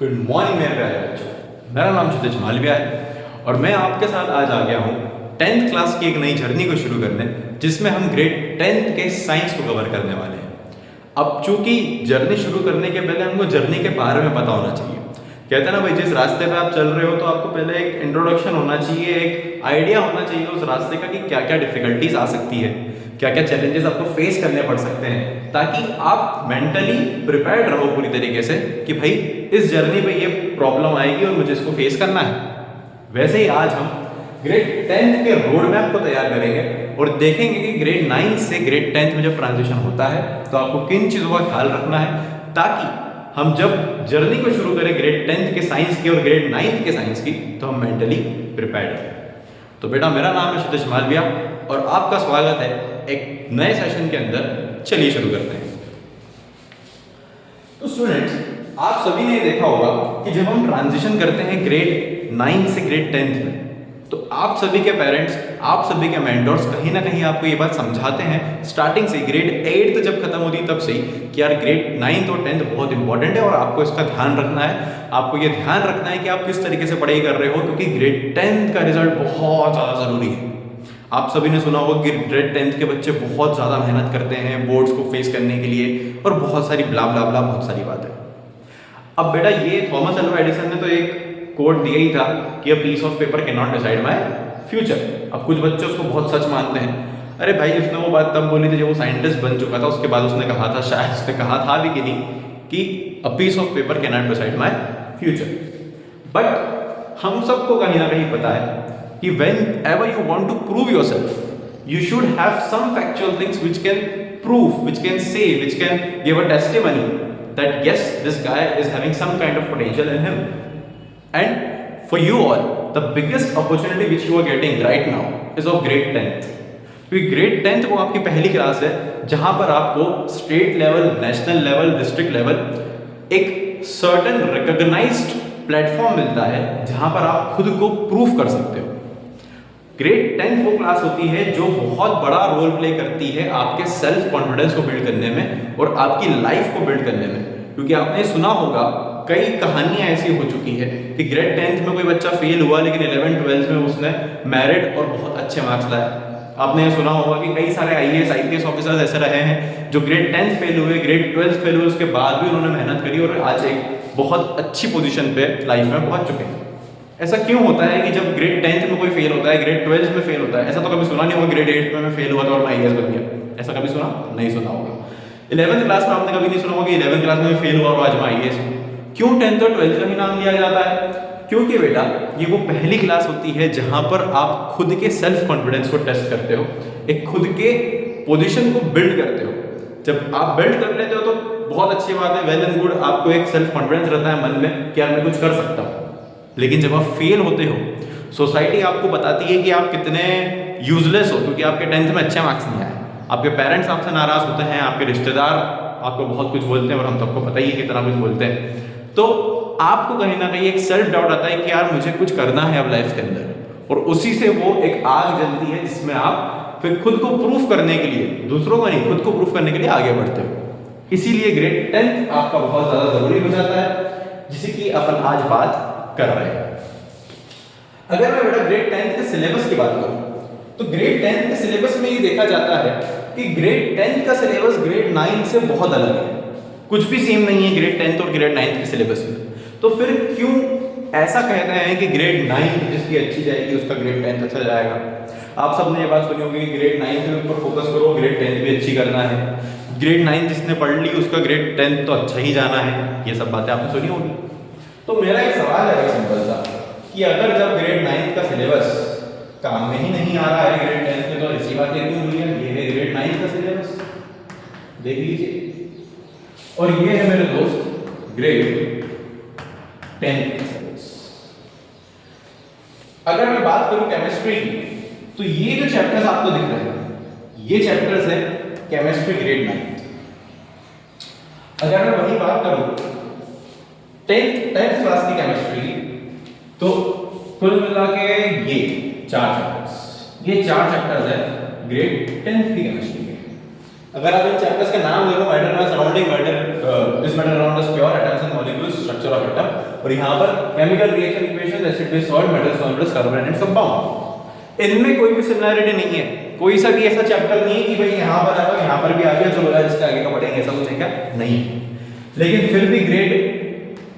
Good morning मेरे प्यारे बच्चों, मेरा नाम क्षितिज मालविया है और मैं आपके साथ आज आ गया हूँ 10th क्लास की एक नई जर्नी को शुरू करने, जिसमें हम ग्रेड 10th के साइंस को कवर करने वाले हैं। अब चूंकि जर्नी शुरू करने के पहले हमको जर्नी के बारे में पता होना चाहिए। कहते हैं ना भाई, जिस रास्ते पे आप चल रहे हो तो आपको पहले एक इंट्रोडक्शन होना चाहिए, एक आइडिया होना चाहिए उस रास्ते का कि क्या क्या डिफिकल्टीज आ सकती है, क्या क्या चैलेंजेस आपको फेस करने पड़ सकते हैं, ताकि आप मेंटली प्रिपेयर्ड रहो पूरी तरीके से कि भाई इस जर्नी पे ये प्रॉब्लम आएगी और मुझे इसको फेस करना है। वैसे ही आज हम ग्रेड 10th के रोड मैप को तैयार करेंगे और देखेंगे कि ग्रेड 9 से ग्रेड 10th में जब ट्रांजिशन होता है तो आपको किन चीज़ों का ख्याल रखना है, ताकि हम जब जर्नी को शुरू करें ग्रेड 10th के साइंस की और ग्रेड 9th के साइंस की तो हम मेंटली प्रिपेयर्ड हैं। तो बेटा, मेरा नाम है क्षितिज मालविया और आपका स्वागत है एक नए सेशन के अंदर। चलिए शुरू करते हैं। तो स्टूडेंट्स, आप सभी ने देखा होगा कि जब हम ट्रांजिशन करते हैं ग्रेड 9 से ग्रेड 10th में, तो आप सभी के पेरेंट्स, आप सभी के मेंटर्स कहीं ना कहीं आपको ये बात समझाते हैं स्टार्टिंग से, ग्रेड 8 जब खत्म होती तब से कि यार ग्रेड 9 और 10th बहुत इंपॉर्टेंट है और आपको इसका ध्यान रखना है। आपको ये ध्यान रखना है कि आप किस तरीके से पढ़ाई कर रहे हो, क्योंकि ग्रेड 10th का रिजल्ट बहुत ज़्यादा ज़रूरी है। आप सभी ने सुना होगा कि ग्रेड 10th के बच्चे बहुत ज़्यादा मेहनत करते हैं बोर्ड्स को फेस करने के लिए और बहुत सारी ब्ला ब्ला ब्ला बहुत सारी बातें। अब बेटा, ये थॉमस अल्वा एडिसन ने तो एक कोट दिया ही था कि a piece of paper can not decide my future. अब कुछ बच्चे उसको बहुत सच मानते हैं। अरे भाई, उसने वो बात तब बोली थी जब वो साइंटिस्ट बन चुका था, उसके बाद उसने कहा था, शायद उसने कहा था भी कि नहीं, कि a piece of paper can not decide my future. But हम सबको कहीं ना कहीं पता है कि whenever you want to prove yourself, you should have some factual things which can prove, which can say, which can give a testimony that yes, this guy is having some kind of potential in him. And for you all, the biggest opportunity which you are getting right now is of grade 10th. क्योंकि grade 10th वो आपकी पहली class है जहां पर आपको state level, national level, district level एक certain recognised platform मिलता है जहां पर आप खुद को प्रूव कर सकते हो। ग्रेड 10th वो क्लास होती है जो बहुत बड़ा रोल प्ले करती है आपके सेल्फ कॉन्फिडेंस को बिल्ड करने में और आपकी लाइफ को बिल्ड करने में। क्योंकि आपने सुना होगा, कई कहानियां ऐसी हो चुकी है कि ग्रेड 10th में कोई बच्चा फेल हुआ लेकिन 11th-12th में उसने मेरिट और बहुत अच्छे मार्क्स लाए। आपने सुना होगा कि कई सारे IAS IPS ऑफिसर्स ऐसे रहे हैं जो ग्रेड 10th फेल हुए, ग्रेड 12th फेल हुए, उसके बाद भी उन्होंने मेहनत करी और आज एक बहुत अच्छी पोजीशन पे लाइफ में पहुंच चुके हैं। ऐसा क्यों होता है कि जब ग्रेड 10th में कोई फेल होता है, ग्रेड 12th में फेल होता है? ऐसा तो कभी सुना नहीं होगा ग्रेड 8 में मैं फेल हुआ था और मैं IAS बन गया। ऐसा कभी सुना नहीं सुना होगा। 11th क्लास में आपने कभी नहीं सुना होगा कि 11th क्लास में फेल हुआ और आज मैं IAS हूँ। क्यों 10th और 12th का ही नाम लिया जाता है? क्योंकि बेटा, ये वो पहली क्लास होती है जहां पर आप खुद के सेल्फ कॉन्फिडेंस को टेस्ट करते हो, एक खुद के पोजीशन को बिल्ड करते हो। जब आप बिल्ड कर लेते हो तो बहुत अच्छी बात है, वेल एंड गुड, आपको एक सेल्फ कॉन्फिडेंस रहता है मन में कि यार मैं कुछ कर सकता हूँ। लेकिन जब आप फेल होते हो, सोसाइटी आपको बताती है कि आप कितने यूजलेस हो, क्योंकि आपके 10th में अच्छे मार्क्स नहीं आए। आपके पेरेंट्स आपसे नाराज होते हैं, आपके रिश्तेदार आपको बहुत कुछ बोलते हैं और हम सबको पता ही है कितना कुछ बोलते हैं। तो आपको कहीं ना कहीं एक सेल्फ डाउट आता है कि यार मुझे कुछ करना है अब लाइफ के अंदर, और उसी से वो एक आग जलती है जिसमें आप फिर खुद को प्रूफ करने के लिए, दूसरों को नहीं, खुद को प्रूफ करने के लिए आगे बढ़ते हो। इसीलिए ग्रेड 10th आपका बहुत ज्यादा जरूरी हो जाता है, जिसे कि अपन आज बात कर रहे हैं। अगर मैं बेटा ग्रेड 10th के सिलेबस की बात करूं तो ग्रेड 10th के सिलेबस में ये देखा जाता है कि ग्रेड 10th का सिलेबस ग्रेड 9 से बहुत अलग है। कुछ भी सेम नहीं है ग्रेड 10th और ग्रेड 9 के सिलेबस में। तो फिर क्यों ऐसा कहते हैं कि ग्रेड 9 जिसकी अच्छी जाएगी उसका ग्रेड 10th अच्छा जाएगा? आप सबने ये बात सुनी होगी कि ग्रेड 9 के ऊपर फोकस करो, ग्रेड 10th भी अच्छी करना है। ग्रेड 9 जिसने पढ़ ली उसका ग्रेड 10th तो अच्छा ही जाना है। ये सब बातें आपने सुनी होगी। तो मेरा एक सवाल है सिंपल सा, कि अगर जब ग्रेड 9 का सिलेबस काम में ही नहीं आ रहा है ग्रेड 10 में, तो ऐसी बातें क्यों हुई है? ये है ग्रेड 9 का सिलेबस, देख लीजिए। और ये है मेरे दोस्त ग्रेड 10 का सिलेबस। अगर मैं बात करूं केमिस्ट्री की, तो ये जो चैप्टर्स आपको दिख रहे हैं, ये चैप्टर्स है केमिस्ट्री ग्रेड 9। अगर मैं वही बात करूं 10th क्लास की केमिस्ट्री, तो कुल मिला के ये 4 चैप्टर्स है ग्रेड 10th की केमिस्ट्री के। अगर आप इन चैप्टर्स के नाम देखो, मैटर में surrounding matter, this matter around us, pure atoms and molecules, structure of atom, और यहाँ पर chemical reaction equation, acid base salt, metal solvents, carbon and compound. इनमें कोई भी सिमिलरिटी नहीं है, कोई सा भी ऐसा चैप्टर नहीं है कि भाई यहाँ पर आया यहाँ पर भी आ गया, चलो यार इसके आगे का पढ़ेंगे, ऐसा कुछ है क्या? नहीं। लेकिन फिर भी ग्रेड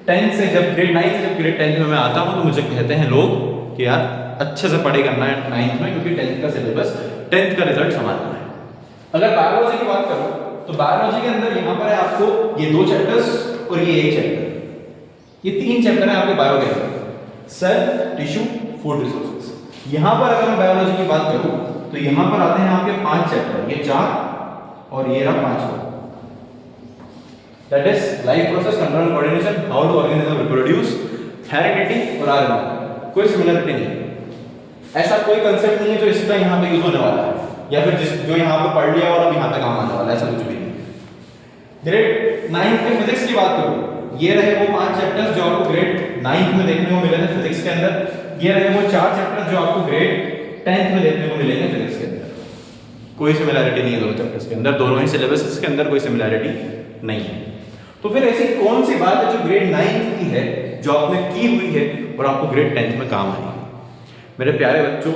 10 से जब ग्रेड 9 से जब ग्रेड 10 में मैं आता हूँ तो मुझे कहते हैं लोग कि यार अच्छे से पढ़े करना है 9th में, क्योंकि 10th का सिलेबस, 10th का रिजल्ट संभालना है। अगर बायोलॉजी की बात करूँ तो बायोलॉजी के अंदर यहाँ पर है आपको ये 2 चैप्टर्स और ये 1 चैप्टर, ये 3 चैप्टर है आपके बायो के अंदर, सेल, टिश्यू, फूड रिसोर्सेज। यहाँ पर अगर मैं बायोलॉजी की बात करूँ तो यहाँ पर आते हैं आपके 5 चैप्टर, ये 4 और ये रहा 5वां, that is life process, control, coordination, how to organism reproduce, heredity और आरएनए। कोई सिमिलरिटी नहीं है, ऐसा कोई कंसेप्ट नहीं है जो इसका यहाँ पे यूज होने वाला है या फिर जो यहाँ पे पढ़ लिया और अब यहाँ पे काम आने वाला है, ऐसा कुछ भी नहीं। ग्रेड 9 के फिजिक्स की बात करूँ, ये रहे वो 5 चैप्टर्स जो आपको ग्रेड 9 में देखने को मिले थे फिजिक्स के अंदर, ये रहे वो 4 चैप्टर्स जो आपको ग्रेड 10th में देखने को मिलेंगे फिजिक्स के अंदर। कोई सिमिलरिटी नहीं है दोनों चैप्टर्स के अंदर, दोनों ही सिलेबस के अंदर कोई सिमिलरिटी नहीं है। तो फिर ऐसी कौन सी बात है जो ग्रेड 9 की है, जो आपने की हुई है और आपको ग्रेड 10th में काम आएगी? मेरे प्यारे बच्चों,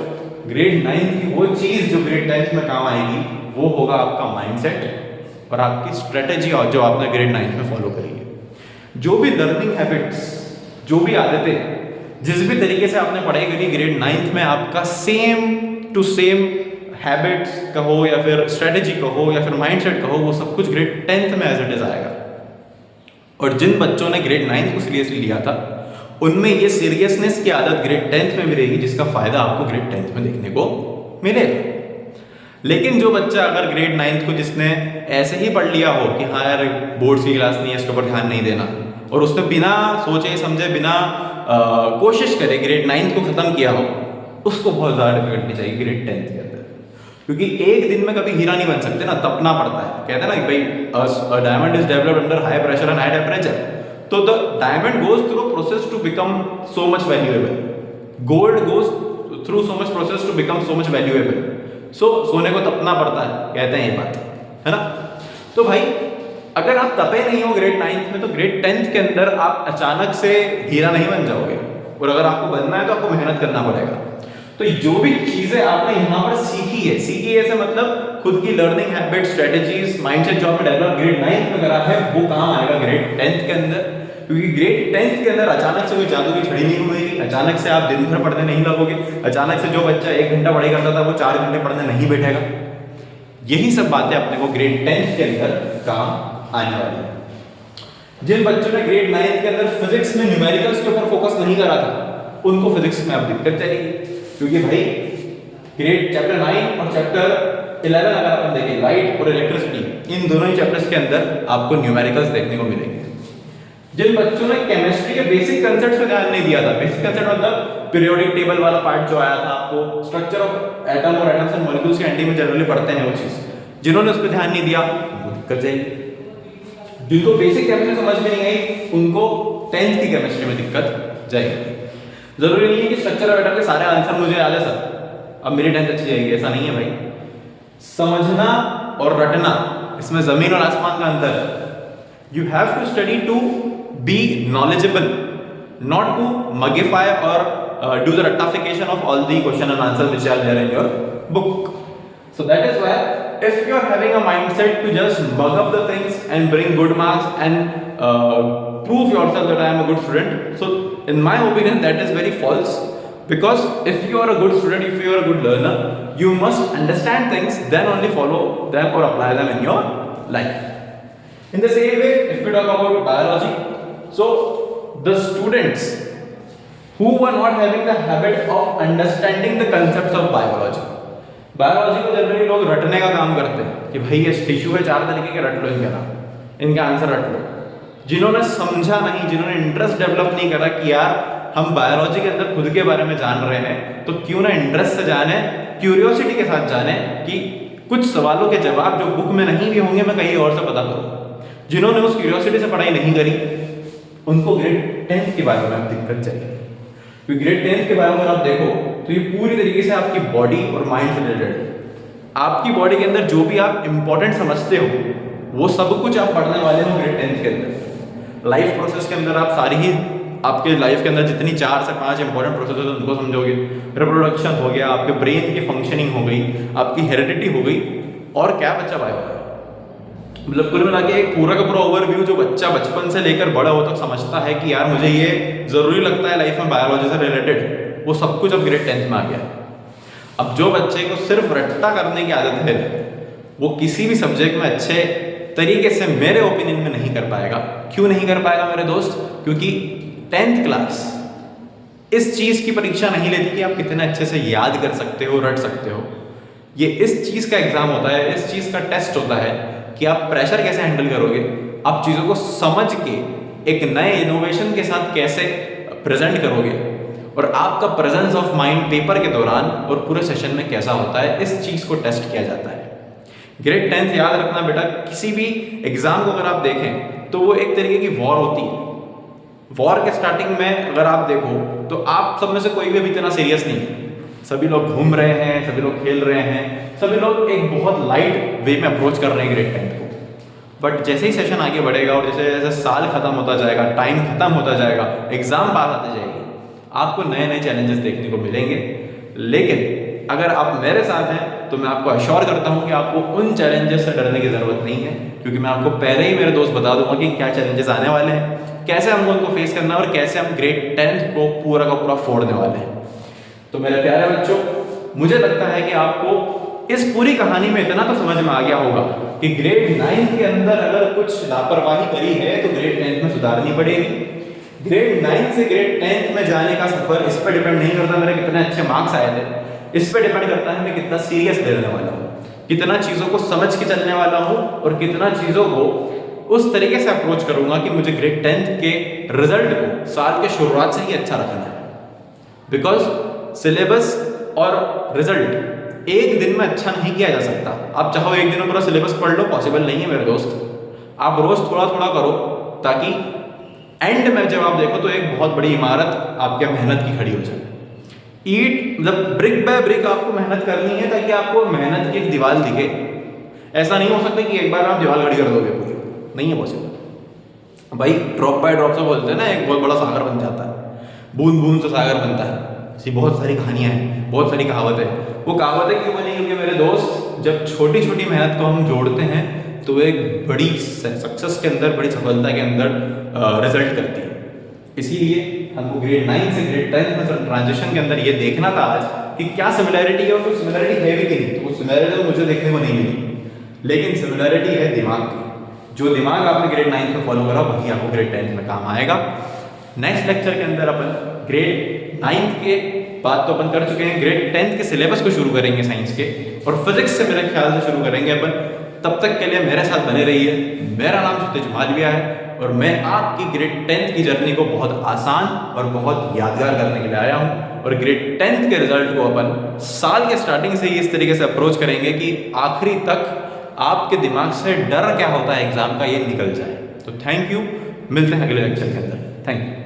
ग्रेड 9 की वो चीज जो ग्रेड 10th में काम आएगी वो होगा आपका माइंडसेट और आपकी स्ट्रेटेजी, और जो आपने ग्रेड 9 में फॉलो करी है। जो भी लर्निंग हैबिट्स, जो भी आदतें, जिस भी तरीके से आपने पढ़ाई करी ग्रेड 9 में, आपका सेम टू सेम हैबिट्स कहो या फिर स्ट्रेटेजी कहो या फिर माइंडसेट कहो, वो सब कुछ ग्रेड 10th में एज इट इज आएगा। और जिन बच्चों ने ग्रेड 9 को सीरियसली लिया था उनमें ये सीरियसनेस की आदत ग्रेड 10th में मिलेगी, जिसका फायदा आपको ग्रेड 10th में देखने को मिलेगा। लेकिन जो बच्चा अगर ग्रेड 9th को जिसने ऐसे ही पढ़ लिया हो कि हाँ यार बोर्ड्स की क्लास नहीं है, इसके ऊपर ध्यान नहीं देना, और उसने बिना सोचे समझे, बिना कोशिश करे ग्रेड 9th को खत्म किया हो, उसको बहुत ज़्यादा डिफिकल्टी चाहिए ग्रेड 10th के अंदर। क्योंकि एक दिन में कभी हीरा नहीं बन सकते ना, तपना पड़ता है। कहते हैं ना कि भाई diamond is developed under high pressure and high temperature, तो the diamond goes through process to become so much valuable, gold goes through so much process to become so much valuable. So सोने को तपना पड़ता है, कहते हैं ये बात, है ना। तो भाई अगर आप तपे नहीं हो ग्रेड 9th में, तो ग्रेड 10th के अंदर आप अचानक से हीरा नहीं बन जाओगे, और अगर आपको बनना है तो आपको मेहनत करना पड़ेगा। तो जो भी चीजें आपने यहाँ पर सीखी है से मतलब खुद की लर्निंग हैबिट, स्ट्रेटेजीज, माइंडसेट जो आपने डेवलप ग्रेड 9th में करा है, वो काम आएगा ग्रेड 10th के अंदर। क्योंकि ग्रेड 10th के अंदर अचानक से कोई जादू की छड़ी नहीं घूमेगी, अचानक से आप दिन भर पढ़ने नहीं लगोगे, अचानक से जो बच्चा 1 घंटा पढ़ाई करता था वो 4 घंटे पढ़ने नहीं बैठेगा। यही सब बातें अपने को ग्रेड 10th के अंदर काम आने वाली है। जिन बच्चों ने ग्रेड 9th के अंदर फिजिक्स में न्यूमेरिकल्स के ऊपर फोकस नहीं करा था, उनको फिजिक्स में अब दिक्कत चलेगी, क्योंकि भाई ग्रेड चैप्टर 9 और चैप्टर 11 अगर अपन देखें, लाइट और इलेक्ट्रिसिटी, इन दोनों ही चैप्टर्स के अंदर आपको न्यूमेरिकल्स देखने को मिलेंगे। जिन बच्चों ने केमिस्ट्री के बेसिक कंसेप्ट्स पे ध्यान नहीं दिया था, बेसिक कंसेप्ट मतलब पीरियोडिक टेबल वाला पार्ट जो आया था आपको, स्ट्रक्चर ऑफ एटम और एटम्स एंड मॉलिक्यूल्स के एनडी में जनरली पढ़ते हैं वो चीज, जिन्होंने उस पर ध्यान नहीं दिया उनको दिक्कत जाएगी। जिनको बेसिक केमिस्ट्री समझ में नहीं आई उनको 10th की केमिस्ट्री में दिक्कत जाएगी। जरूरी नहीं है कि स्ट्रक्चर ऑफ एटम के सारे आंसर मुझे याद है सर, अब मेरी 10th अच्छी जाएगी, ऐसा नहीं है भाई। समझना और रटना, इसमें जमीन और आसमान का अंतर है। You have to study to be knowledgeable, not to मगीफाई और डू द रट्टाफिकेशन of all the question and answer which are there in your book. So that is why if you are having a mindset to just mug up the things and bring good marks and prove yourself that I am a good student, so in my opinion that is very false, because if you are a good student, if you are a good learner, you must understand things, then only follow them or apply them in your life. In the same way, if we talk about biology, so the students who were not having the habit of understanding the concepts of biology, biology को generally लोग रटने का काम करते हैं कि भाई ये टिश्यू है 4 तरीके के, रट लो इनका नाम, इनका आंसर रट लो। जिन्होंने समझा नहीं, जिन्होंने इंटरेस्ट डेवलप नहीं करा कि यार हम बायोलॉजी के अंदर खुद के बारे में जान रहे हैं, तो क्यों ना इंटरेस्ट से जाने, क्यूरियोसिटी के साथ जाने कि कुछ सवालों के जवाब जो बुक में नहीं भी होंगे मैं कहीं और से पता करूँ। जिन्होंने उस क्यूरियोसिटी से पढ़ाई नहीं करी उनको ग्रेड 10th के बारे में दिक्कत चाहिए। क्योंकि ग्रेड 10th के बारे में आप देखो तो ये पूरी तरीके से आपकी बॉडी और माइंड से रिलेटेड है। आपकी बॉडी के अंदर जो भी आप इंपॉर्टेंट समझते हो वो सब कुछ आप पढ़ने वाले हो ग्रेड 10th के अंदर। लाइफ प्रोसेस के अंदर आप सारी ही आपके लाइफ के अंदर जितनी 4 से 5 इंपॉर्टेंट प्रोसेस होते हैं उनको समझोगे। रिप्रोडक्शन हो गया, आपके ब्रेन की फंक्शनिंग हो गई, आपकी हेरिडिटी हो गई, और क्या बच्चा बायो होगा। मतलब कुल मिला के एक पूरा का पूरा ओवरव्यू जो बच्चा बचपन से लेकर बड़ा हो तक समझता है कि यार मुझे ये जरूरी लगता है लाइफ में बायोलॉजी से रिलेटेड, वो सब कुछ अब ग्रेड 10th में आ गया। अब जो बच्चे को सिर्फ रट्टा करने की आदत है वो किसी भी सब्जेक्ट में अच्छे तरीके से मेरे ओपिनियन में नहीं कर पाएगा। क्यों नहीं कर पाएगा मेरे दोस्त? क्योंकि 10th क्लास इस चीज की परीक्षा नहीं लेती कि आप कितने अच्छे से याद कर सकते हो, रट सकते हो। ये इस चीज का एग्जाम होता है, इस चीज का टेस्ट होता है कि आप प्रेशर कैसे हैंडल करोगे, आप चीजों को समझ के एक नए इनोवेशन के साथ कैसे प्रेजेंट करोगे, और आपका प्रेजेंस ऑफ माइंड पेपर के दौरान और पूरे सेशन में कैसा होता है, इस चीज को टेस्ट किया जाता है। ग्रेड 10th याद रखना बेटा, किसी भी एग्जाम को अगर आप देखें तो वो एक तरीके की वॉर होती है। वॉर के स्टार्टिंग में अगर आप देखो तो आप सब में से कोई भी अभी इतना सीरियस नहीं है, सभी लोग घूम रहे हैं, सभी लोग खेल रहे हैं, सभी लोग एक बहुत लाइट वे में अप्रोच कर रहे हैं ग्रेड 10th को। बट जैसे ही सेशन आगे बढ़ेगा और जैसे जैसे साल खत्म होता जाएगा, टाइम खत्म होता जाएगा, एग्जाम पास आते जाएगी, आपको नए नए चैलेंजेस देखने को मिलेंगे। लेकिन अगर आप मेरे साथ हैं तो मैं आपको अश्योर करता हूं कि आपको उन चैलेंजेस से डरने की जरूरत नहीं है, क्योंकि मैं आपको पहले ही मेरे दोस्त बता दूंगा कि क्या चैलेंजेस आने वाले हैं, कैसे हमको उनको फेस करना है और कैसे हम ग्रेड 10th को पूरा का पूरा फोड़ने वाले हैं। तो मेरे प्यारे बच्चों, मुझे लगता है कि आपको इस पूरी कहानी में इतना तो समझ में आ गया होगा कि ग्रेड 9 के अंदर अगर कुछ लापरवाही करी है तो ग्रेड 10th में सुधारनी पड़ेगी। ग्रेड 9 से ग्रेड 10th में जाने का सफर इस पर डिपेंड नहीं करता मेरे कितने अच्छे मार्क्स आए थे, इस पर डिपेंड करता है मैं कितना सीरियस लेने वाला हूँ, कितना चीज़ों को समझ के चलने वाला हूँ और कितना चीज़ों को उस तरीके से अप्रोच करूंगा कि मुझे ग्रेड 10th के रिजल्ट को साल के शुरुआत से ही अच्छा रखना है। बिकॉज सिलेबस और रिजल्ट एक दिन में अच्छा नहीं किया जा सकता। आप चाहो एक दिन में पूरा सिलेबस पढ़ लो, पॉसिबल नहीं है मेरे दोस्त। आप रोज थोड़ा थोड़ा करो ताकि एंड में जब आप देखो तो एक बहुत बड़ी इमारत आपके मेहनत की खड़ी हो जाए। ईट मतलब ब्रिक बाय ब्रिक आपको मेहनत करनी है ताकि आपको मेहनत की एक दीवार दिखे। ऐसा नहीं हो सकता कि एक बार आप दीवार खड़ी कर दोगे पूरी, नहीं है पॉसिबल। भाई ड्रॉप बाय ड्रॉप से बोलते हैं ना, एक बहुत बड़ा सागर बन जाता है, बूंद बूंद से सागर बनता है। ऐसी बहुत सारी कहानियां हैं, बहुत सारी कहावतें। वो कहावतें क्यों बनी? क्योंकि मेरे दोस्त जब छोटी छोटी मेहनत को हम जोड़ते हैं तो एक बड़ी सक्सेस के अंदर, बड़ी सफलता के अंदर रिजल्ट करती है। इसीलिए हमको ग्रेड 9 से ग्रेड 10 में ट्रांजिशन के अंदर ये देखना था आज कि क्या सिमिलैरिटी है और कोई सिमिलैरिटी है भी कि नहीं। तो वो सिमिलैरिटी मुझे देखने को नहीं मिली, लेकिन सिमिलैरिटी है दिमाग की। जो दिमाग आपने ग्रेड 9 में फॉलो करा वही आपको ग्रेड 10 में काम आएगा। नेक्स्ट लेक्चर के अंदर अपन ग्रेड 9 के बात तो अपन कर चुके हैं, ग्रेड 10 के सिलेबस को शुरू करेंगे साइंस के, और फिजिक्स से मेरे ख्याल से शुरू करेंगे अपन। तब तक के लिए मेरे साथ बने रहिए। मेरा नाम क्षितिज मालविया है और मैं आपकी ग्रेड 10 की जर्नी को बहुत आसान और बहुत यादगार करने के लिए आया हूँ। और ग्रेड 10 के रिजल्ट को अपन साल के स्टार्टिंग से ही इस तरीके से अप्रोच करेंगे कि आखिरी तक आपके दिमाग से डर क्या होता है एग्जाम का ये निकल जाए। तो थैंक यू, मिलते हैं अगले लेक्चर के अंदर। Thank you.